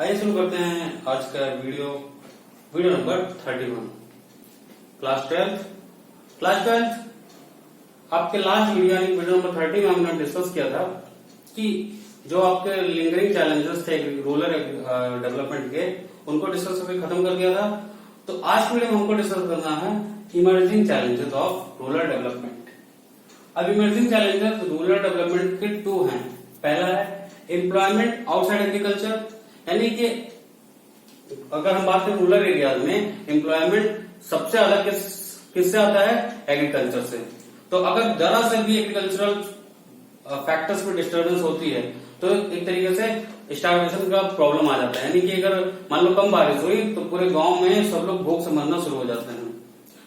आइए शुरू करते हैं आज का वीडियो नंबर 31। क्लास 12 आपके लास्ट वीडियो नंबर 30 में हमने डिस्कस किया था कि जो आपके लिंगरिंग चैलेंजेस थे रूरल डेवलपमेंट के, उनको डिस्कस करके खत्म कर दिया था। तो आज वीडियो में हमको डिस्कस करना है emerging challenges of rural development. अब इमर्जिंग चैलेंजेस रूरल डेवलपमेंट के 2 हैं। पहला है एम्प्लॉयमेंट आउटसाइड एग्रीकल्चर, यानी कि अगर हम बात करें रूरल एरियाज में एम्प्लॉयमेंट सबसे ज्यादा किससे आता है? एग्रीकल्चर से। तो अगर जरा से भी एग्रीकल्चरल फैक्टर्स में डिस्टर्बेंस होती है तो एक तरीके से स्टार्वेशन का प्रॉब्लम आ जाता है, यानी कि अगर मान लो कम बारिश हुई तो पूरे गांव में सब लोग भूख से मरना शुरू हो जाते हैं।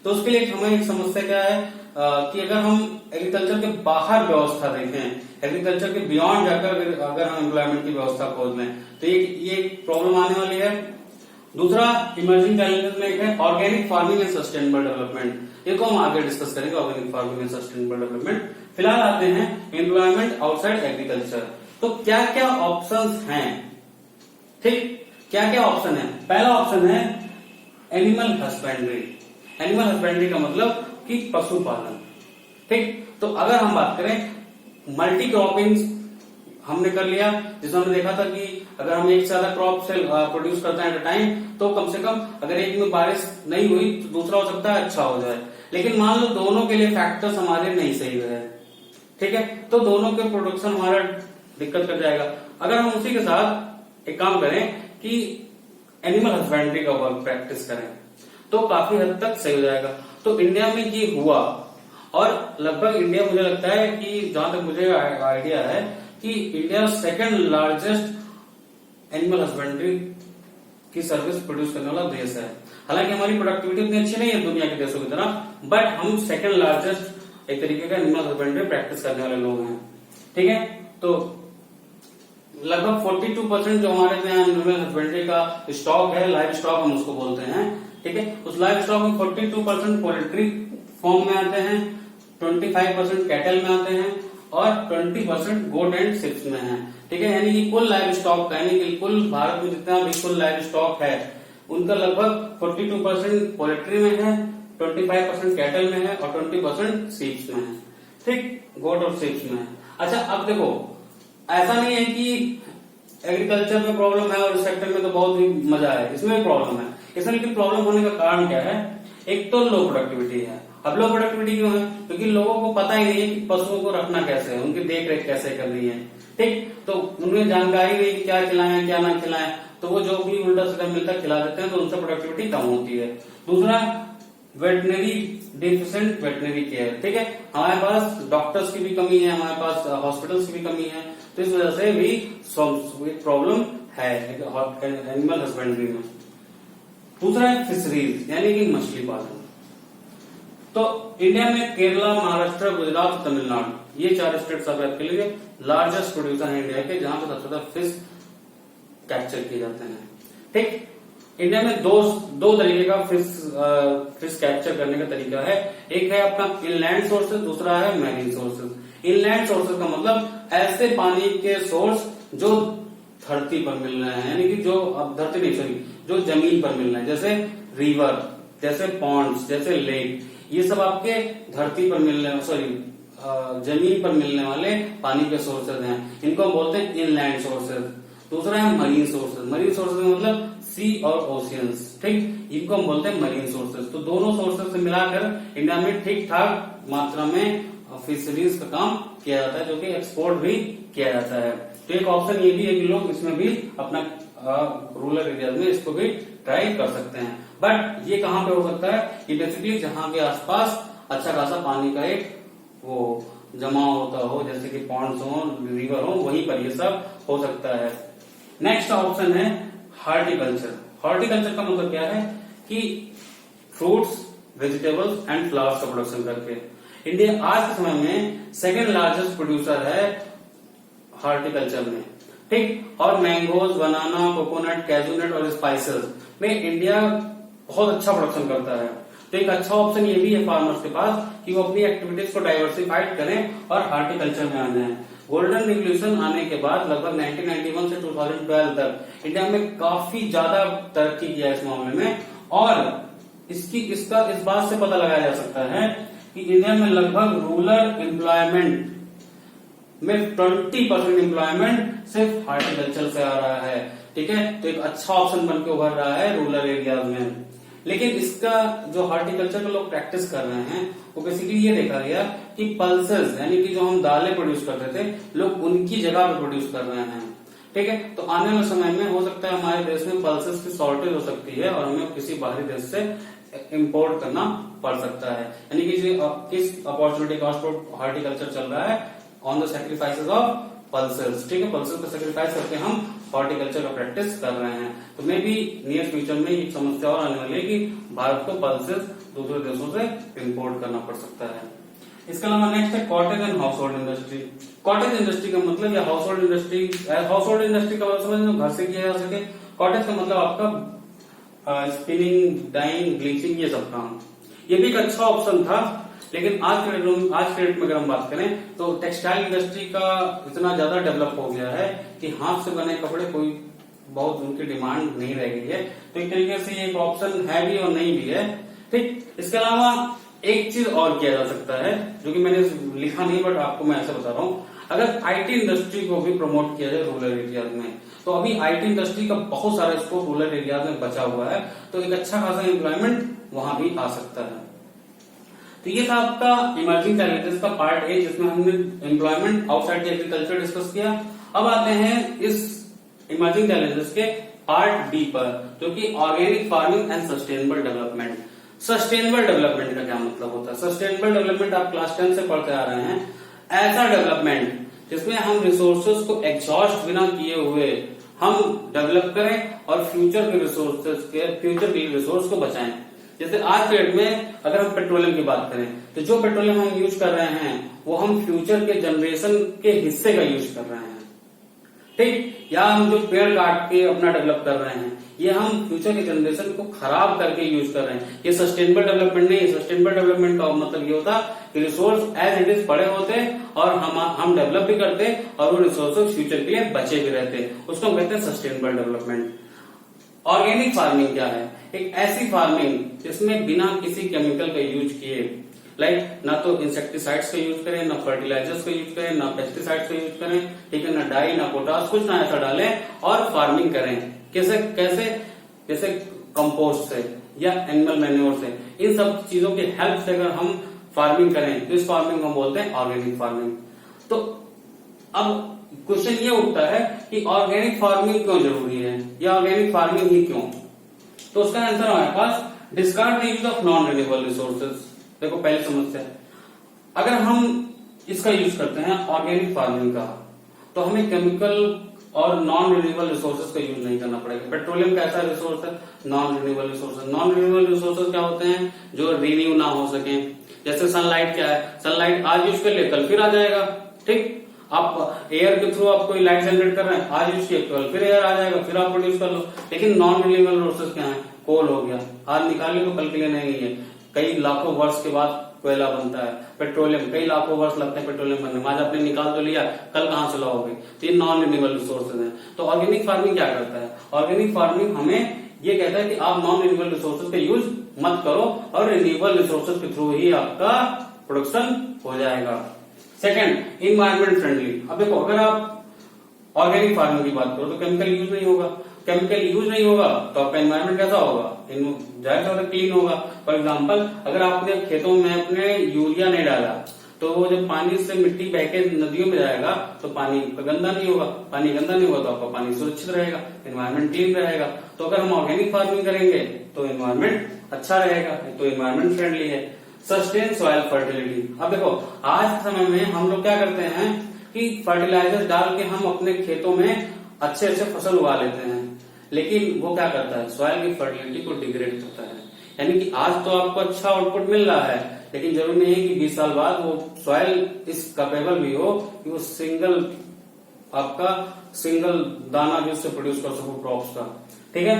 तो उसके लिए हमें एक समस्या क्या है कि अगर हम एग्रीकल्चर के बाहर व्यवस्था देखें, एग्रीकल्चर के बियॉन्ड जाकर अगर हम एम्प्लॉयमेंट की व्यवस्था खोज लें तो ये प्रॉब्लम आने वाली है। दूसरा इमर्जिंग चैलेंजेस में एक है organic farming and sustainable development. ये को हम आगे डिस्कस करेंगे, organic farming and sustainable development. फिलहाल आते हैं एम्प्लॉयमेंट आउटसाइड एग्रीकल्चर। तो क्या क्या ऑप्शंस हैं? ठीक, क्या क्या ऑप्शन है? पहला ऑप्शन है एनिमल हस्बेंड्री। एनिमल हस्बेंड्री का मतलब कि पशुपालन। ठीक, तो अगर हम बात करें मल्टी क्रॉपिंग हमने कर लिया, जिसमें हमने देखा था कि अगर हम एक से ज्यादा क्रॉप से प्रोड्यूस करते हैं एट अ टाइम तो कम से कम अगर एक में बारिश नहीं हुई तो दूसरा हो सकता है अच्छा हो जाए। लेकिन मान लो दोनों के लिए फैक्टर्स हमारे नहीं सही रहे, ठीक है, तो दोनों के प्रोडक्शन हमारा दिक्कत कर जाएगा। अगर हम उसी के साथ एक काम करें कि एनिमल हस्बेंड्री का वर्क प्रैक्टिस करें तो काफी हद तक सही हो जाएगा। तो इंडिया में ये हुआ, और लगभग इंडिया मुझे लगता है कि जहां तक मुझे आइडिया है कि India second largest animal husbandry की सर्विस प्रोड्यूस करने वाला देश है। हालांकि हमारी प्रोडक्टिविटी उतनी अच्छी नहीं है दुनिया के देशों की तरह, बट हम सेकंड लार्जेस्ट एक तरीके का एनिमल हस्बेंड्री प्रैक्टिस करने वाले लोग हैं। ठीक है, तो लगभग 42% जो हमारे यहाँ एनिमल हस्बेंड्री का स्टॉक है, लाइव स्टॉक हम उसको बोलते हैं, ठीक है, उस लाइव स्टॉक में 42% पोल्ट्री फॉर्म में आते हैं, 25% कैटल में आते हैं और 20% गोट एंड शिप्स में है। ठीक है, यानी कि कुल लाइव स्टॉक का, यानी कि कुल भारत में जितना भी कुल लाइव स्टॉक है उनका लगभग 42% पोल्ट्री में है, 25% कैटल में है और 20% शिप्स में है। ठीक, गोट और शिप्स में है। अच्छा, अब देखो ऐसा नहीं है कि एग्रीकल्चर में प्रॉब्लम है और इस सेक्टर में तो बहुत ही मजा है, इसमें भी प्रॉब्लम है। इसमें लेकिन प्रॉब्लम होने का कारण क्या है? एक तो लो प्रोडक्टिविटी है। अब लो प्रोडक्टिविटी क्यों है? क्योंकि लोगों को पता ही नहीं है कि पशुओं को रखना कैसे है, उनकी देख रेख कैसे करनी है। ठीक, तो उन्हें जानकारी नहीं क्या खिलाएं क्या ना खिलाएं, तो वो जो भी उल्टा सीधा मिलता खिला देते हैं, तो उनसे प्रोडक्टिविटी कम होती है। दूसरा वेटनरी डिफिशिएंट वेटनरी केयर। ठीक है, हमारे पास डॉक्टर्स की भी कमी है, हमारे पास हॉस्पिटल्स की भी कमी है, तो इस वजह से भी प्रॉब्लम है एनिमल हस्बेंड्री में। दूसरा है फिशरीज, यानी कि मछली पालन। तो इंडिया में केरला, महाराष्ट्र, गुजरात, तमिलनाडु, ये 4 स्टेट्स आपके लिए लार्जेस्ट प्रोड्यूसर है इंडिया के, जहां पर सबसे ज्यादा फिश कैप्चर किए जाते हैं। ठीक, इंडिया में दो तरीके का फिश कैप्चर करने का तरीका है। एक है अपना इनलैंड सोर्सेज, दूसरा है मैरीन सोर्सेज। इनलैंड सोर्सेज का मतलब ऐसे पानी के सोर्स जो धरती पर मिल रहे हैं, यानी कि जो अब धरती नहीं सॉरी जो जमीन पर मिल रहे हैं, जैसे रिवर, जैसे पॉन्ड्स, जैसे लेक, ये सब आपके धरती पर मिलने जमीन पर मिलने वाले पानी के सोर्सेज हैं, इनको हम बोलते हैं इनलैंड सोर्सेज। दूसरा है मरीन सोर्सेज। मरीन सोर्सेज मतलब सी और ओशियंस। ठीक, इनको हम बोलते हैं मरीन सोर्सेज। तो दोनों सोर्सेज से मिलाकर इंडिया में ठीक ठाक मात्रा में फिशरीज का काम किया जाता है, जो कि एक्सपोर्ट भी किया जाता है। तो एक ऑप्शन ये भी है कि लोग इसमें भी अपना रूरल एरिया में इसको भी ट्राई कर सकते हैं। बट ये कहाँ पे हो सकता है? ये बेसिकली जहां के आसपास अच्छा खासा पानी का एक वो जमा होता हो, जैसे कि पॉन्ड्स हो, रिवर हो, वहीं पर ये सब हो सकता है। नेक्स्ट ऑप्शन है हॉर्टिकल्चर। हॉर्टिकल्चर का मतलब क्या है कि फ्रूट्स, वेजिटेबल्स एंड फ्लावर्स का प्रोडक्शन करके इंडिया आज के समय में सेकेंड लार्जेस्ट प्रोड्यूसर है हॉर्टिकल्चर में। ठीक, और मैंगोज, बनाना, कोकोनट, कैजूनट और स्पाइसेस में इंडिया बहुत अच्छा प्रोडक्शन करता है। तो एक अच्छा ऑप्शन ये भी है फार्मर्स के पास कि वो अपनी एक्टिविटीज को डाइवर्सिफाइड करें और हॉर्टिकल्चर में आ जाएं। गोल्डन रिवोल्यूशन आने के बाद लगभग 1991 से 2012 तक इंडिया में काफी ज्यादा तरक्की किया इस मामले में, और इसका इस बात से पता लगाया जा सकता है कि इंडिया में लगभग रूरल एम्प्लॉयमेंट में 20% एम्प्लॉयमेंट सिर्फ हॉर्टिकल्चर से आ रहा है। ठीक है, तो एक अच्छा ऑप्शन बन के उभर रहा है रूरल एरियाज में। लेकिन इसका जो हॉर्टिकल्चर के लोग प्रैक्टिस कर रहे हैं वो बेसिकली ये देखा गया कि पल्सेस यानी कि जो हम दालें प्रोड्यूस करते थे लोग उनकी जगह पे प्रोड्यूस कर रहे हैं। ठीक है, तो आने वाले समय में हो सकता है हमारे देश में पल्सेस की शॉर्टेज हो सकती है और हमें किसी बाहरी देश से इंपोर्ट करना पड़ सकता है। यानी कि जो किस अपॉर्चुनिटी कॉस्ट ऑफ हॉर्टिकल्चर चल रहा है on the sacrifices of pulses. ठीक है, पल्सेस को सैक्रिफाइस करके हम हॉर्टिकल्चर का प्रैक्टिस कर रहे हैं। तो मे बी नियर फ्यूचर में एक समस्या और आने वाली है कि भारत को पल्सेस दूसरे देशों से इंपोर्ट करना पड़ सकता है। इसके अलावा नेक्स्ट है cottage and house hold industry. Cottage industry का मतलब या हाउस होल्ड इंडस्ट्री का मतलब समझ घर से किया जा सके। कॉटेज का मतलब आपका स्पिनिंग, डाइंग, ब्लीचिंग, ये सब काम। ये भी एक अच्छा ऑप्शन था, लेकिन आज के डेट में अगर हम बात करें तो टेक्सटाइल इंडस्ट्री का इतना ज्यादा डेवलप हो गया है कि हाथ से बने कपड़े कोई बहुत उनकी डिमांड नहीं रह गई है। तो एक तरीके से एक ऑप्शन है भी और नहीं भी है। ठीक, इसके अलावा एक चीज और किया जा सकता है जो कि मैंने लिखा नहीं बट आपको मैं ऐसा बता रहा हूँ, अगर आईटी इंडस्ट्री को भी प्रमोट किया जाए रूरल एरियाज में, तो अभी आईटी इंडस्ट्री का बहुत सारा स्कोप रूरल एरियाज में बचा हुआ है, तो एक अच्छा खासा एम्प्लॉयमेंट वहां भी आ सकता है। तो ये था आपका इमर्जिंग चैलेंजेस का पार्ट ए, जिसमें हमने एम्प्लॉयमेंट आउटसाइड एग्रीकल्चर डिस्कस किया। अब आते हैं इस इमर्जिंग चैलेंजेस के पार्ट बी पर, जो कि organic farming and sustainable development. Sustainable development का क्या मतलब होता है? सस्टेनेबल डेवलपमेंट आप क्लास 10 से पढ़ते आ रहे हैं, ऐसा डेवलपमेंट जिसमें हम रिसोर्सेज को एग्जॉस्ट बिना किए हुए हम डेवलप करें और फ्यूचर के रिसोर्स को बचाएं। जैसे आज के डेट में अगर हम पेट्रोलियम की बात करें तो जो पेट्रोलियम हम यूज कर रहे हैं वो हम फ्यूचर के जनरेशन के हिस्से का यूज कर रहे हैं। ठीक, या हम जो पेड़ काट के अपना डेवलप कर रहे हैं ये हम फ्यूचर के जनरेशन को खराब करके यूज कर रहे हैं। ये सस्टेनेबल डेवलपमेंट नहीं है। सस्टेनेबल डेवलपमेंट का मतलब ये होता कि रिसोर्स एज इट इज पड़े होते और हम डेवलप भी करते और वो रिसोर्सेज फ्यूचर के लिए बचे भी रहते, उसको हम कहते हैं सस्टेनेबल डेवलपमेंट। ऑर्गेनिक फार्मिंग क्या है? एक ऐसी फार्मिंग जिसमें बिना किसी केमिकल का यूज किए, लाइक ना तो इंसेक्टिसाइड्स का यूज करें, ना फर्टिलाइजर्स का यूज करें, ना पेस्टिसाइड्स का यूज करें, ठीक है, ना डाई, ना पोटास, कुछ ना ऐसा डालें और फार्मिंग करें। कैसे? जैसे कंपोस्ट से या एनिमल मैन्योर से, इन सब चीजों की हेल्प से अगर हम फार्मिंग करें तो इस फार्मिंग को हम बोलते हैं ऑर्गेनिक फार्मिंग। तो अब क्वेश्चन ये उठता है कि ऑर्गेनिक फार्मिंग क्यों जरूरी है या ऑर्गेनिक फार्मिंग ही क्यों? तो उसका आंसर हमारे पास, discard the use of non renewable resources. देखो पहली समस्या, अगर हम इसका यूज करते हैं ऑर्गेनिक फार्मिंग का तो हमें केमिकल और नॉन रिन्यूएबल रिसोर्सेज का यूज नहीं करना पड़ेगा। पेट्रोलियम कैसा रिसोर्स है? Non renewable resources. Non renewable resources क्या होते हैं? जो रिन्यू ना हो सके। जैसे सनलाइट क्या है? सनलाइट आज यूज कर ले कल फिर आ जाएगा। ठीक, आप एयर के थ्रू आप कोई लाइट जनरेट कर रहे हैं, आज यूज किए कल फिर एयर आ जाएगा, फिर आप प्रोड्यूस कर लो। लेकिन नॉन रिन्यूएबल रिसोर्सेज क्या है? कोल हो गया, आज निकाल लो तो कल के लिए नहीं है, कई लाखों वर्ष के बाद कोयला बनता है। पेट्रोलियम कई लाखों वर्ष लगते हैं पेट्रोलियम बनने में, आज आपने निकाल तो लिया, कल कहां से लाओगे? तो ये नॉन रिन्यूएबल रिसोर्सेज है। तो ऑर्गेनिक फार्मिंग क्या करता है? ऑर्गेनिक फार्मिंग हमें ये कहता है कि आप नॉन रिन्यूएबल रिसोर्सेज का यूज मत करो और रिन्यूएबल रिसोर्सेज के थ्रू ही आपका प्रोडक्शन हो जाएगा। Second, environment friendly. अब देखो, अगर आप ऑर्गेनिक फार्मिंग की बात करो तो केमिकल यूज नहीं होगा। केमिकल यूज नहीं होगा तो आपका एनवायरमेंट कैसा होगा? जाहिर सा क्लीन होगा। फॉर एग्जाम्पल, अगर आपने खेतों में अपने यूरिया नहीं डाला तो वो जब पानी से मिट्टी बह के नदियों में जाएगा तो पानी गंदा नहीं होगा। पानी गंदा नहीं होगा तो आपका पानी सुरक्षित रहेगा, एनवायरमेंट क्लीन रहेगा। तो अगर हम ऑर्गेनिक फार्मिंग करेंगे तो एनवायरमेंट अच्छा रहेगा, तो एनवायरमेंट फ्रेंडली है। Sustain soil fertility. अब देखो, आज के समय में हम लोग क्या करते हैं कि फर्टिलाइजर डाल के हम अपने खेतों में अच्छे फसल उगा लेते हैं, लेकिन वो क्या करता है? सॉइल की फर्टिलिटी को डिग्रेड करता है। यानी कि आज तो आपको अच्छा आउटपुट मिल रहा है, लेकिन जरूरी नहीं है कि 20 साल बाद वो सॉइल इस कैपेबल भी हो कि वो सिंगल दाना भी उससे प्रोड्यूस कर सको क्रॉप्स का। ठीक है,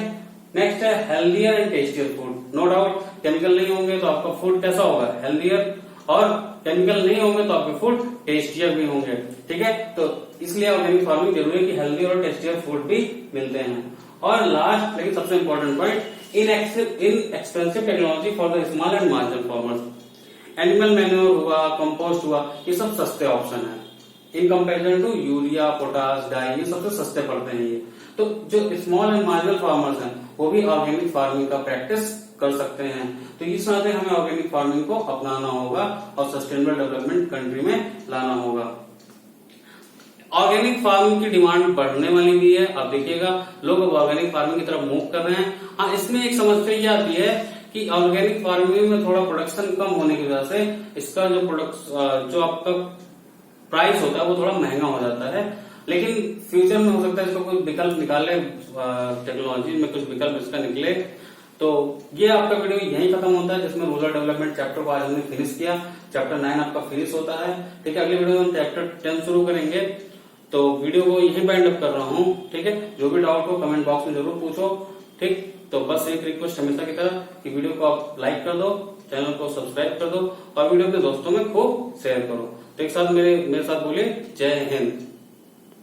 नेक्स्ट है healthier and tastier food. No doubt chemical नहीं होंगे तो आपका फूड कैसा होगा? हेल्दियर और केमिकल नहीं होंगे तो आपके फूड टेस्टियर भी होंगे। ठीक है, तो इसलिए ऑर्गेनिक फार्मिंग जरूरी है कि हेल्दी और टेस्टियर फूड भी मिलते हैं। और लास्ट लेकिन सबसे important point, inexpensive technology for the small and marginal farmers. Animal manure हुआ, कंपोस्ट हुआ, ये सब सस्ते ऑप्शन है in comparison to urea, potash, डाई, ये सबसे सस्ते पड़ते हैं ये। तो जो स्मॉल एंड मार्जिनल फार्मर्स हैं वो भी ऑर्गेनिक फार्मिंग का प्रैक्टिस कर सकते हैं। तो इस तरह से हमें ऑर्गेनिक फार्मिंग को अपनाना होगा और सस्टेनेबल डेवलपमेंट कंट्री में लाना होगा। ऑर्गेनिक फार्मिंग की डिमांड बढ़ने वाली भी है। आप देखिएगा लोग अब ऑर्गेनिक फार्मिंग की तरफ मूव कर रहे हैं। हाँ, इसमें एक समस्या ये आती है कि ऑर्गेनिक फार्मिंग में थोड़ा प्रोडक्शन कम होने की वजह से इसका जो आपका प्राइस होता है वो थोड़ा महंगा हो जाता है। लेकिन फ्यूचर में हो सकता है इसको कोई विकल्प निकाले, टेक्नोलॉजी में कुछ विकल्प इसका निकले। तो ये आपका वीडियो यही खत्म होता है, जिसमें रूरल डेवलपमेंट चैप्टर को आज हमने फिनिश किया। चैप्टर 9 आपका फिनिश होता है। ठीक है, अगले वीडियो में हम चैप्टर 10 शुरू करेंगे। तो वीडियो को यहीं बाइंड अप कर रहा हूँ। ठीक है, जो भी डाउट हो कमेंट बॉक्स में जरूर पूछो। ठीक, तो बस एक रिक्वेस्ट हमेशा की तरह कि वीडियो को आप लाइक कर दो, चैनल को सब्सक्राइब कर दो और वीडियो अपने दोस्तों में खूब शेयर करो। तो एक साथ मेरे साथ बोलिए जय हिंद।